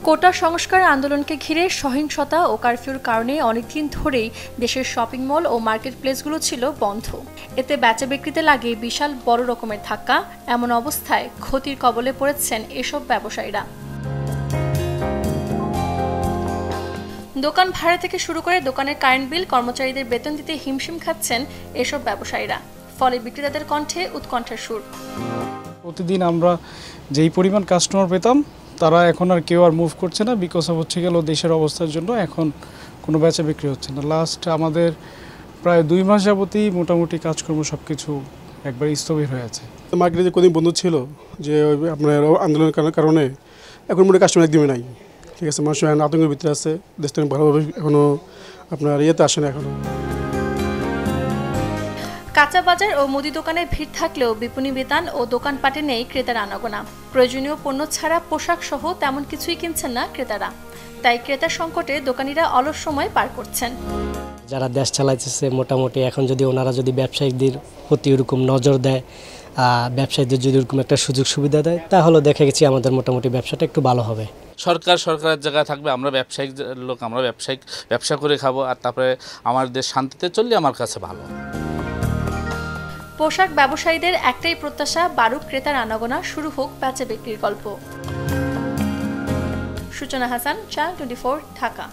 কোটা সংস্কার আন্দোলনকে ঘিরে সহিংসতা ও কারফিউর কারণে অনেকদিন ধরেই দেশের শপিং মল ও মার্কেট প্লেসগুলো ছিল বন্ধ। এতে বেচা বিক্রিতে লাগে বিশাল বড় রকমের ধাক্কা। এমন অবস্থায় ক্ষতির কবলে পড়েছেন এসব ব্যবসায়ীরা। দোকান ভাড়া থেকে শুরু করে দোকানের কারেন্ট বিল, কর্মচারীদের বেতন দিতে হিমশিম খাচ্ছেন এসব ব্যবসায়ীরা। ফলে বিক্রেতাদের কণ্ঠে উৎকণ্ঠার সুর। প্রতিদিন আমরা যেই পরিমাণ কাস্টমার পেতাম তারা এখন আর কেউ আর মুভ করছে না, বিকজ অফ হচ্ছে গেল দেশের অবস্থার জন্য এখন কোনো বেচা বিক্রি হচ্ছে না। লাস্ট আমাদের প্রায় 2 মাস যাবতই মোটামুটি কাজকর্ম সব কিছু একবার স্থবির হয়ে আছে। মার্কেটে যে কদিন বন্ধ ছিল, যে আপনার আন্দোলনের কারণে এখন মোটামুটি কাস্টমার একদমই নাই। ঠিক আছে, মানুষ আতঙ্কের ভিতরে আছে, দেশটা ভালোভাবে এখনও আপনার ইয়েতে আসে না। এখনও কাঁচা বাজার ও মুদি দোকানে ভিড় থাকলেও বিপণী বিতান ও দোকানপাটে নেই ক্রেতার আনাগোনা। প্রয়োজনীয় পণ্য ছাড়া পোশাক সহ তেমন কিছুই কিনছেন না ক্রেতারা। তাই ক্রেতা সংকটে দোকানিরা অলস সময় পার করছেন। যারা দেশ চালাইতেছে মোটামুটি এখন যদি ওনারা যদি ব্যবসায়ীদের প্রতি ওরকম নজর দেয়, ব্যবসায়ীদের যদি ওরকম একটা সুযোগ সুবিধা দেয়, তাহলে দেখা গেছে আমাদের মোটামুটি ব্যবসাটা একটু ভালো হবে। সরকারের জায়গায় থাকবে, আমরা ব্যবসায়িক লোক, আমরা ব্যবসা করে খাবো, আর তারপরে আমার দেশ শান্তিতে চললে আমার কাছে ভালো। পোশাক ব্যবসায়ীদের একটাই প্রত্যাশা, বাড়ুক ক্রেতার আনাগোনা, শুরু হোক বেচা বিক্রির গল্প। সূচনা হাসান, চ্যানেল 24, ঢাকা।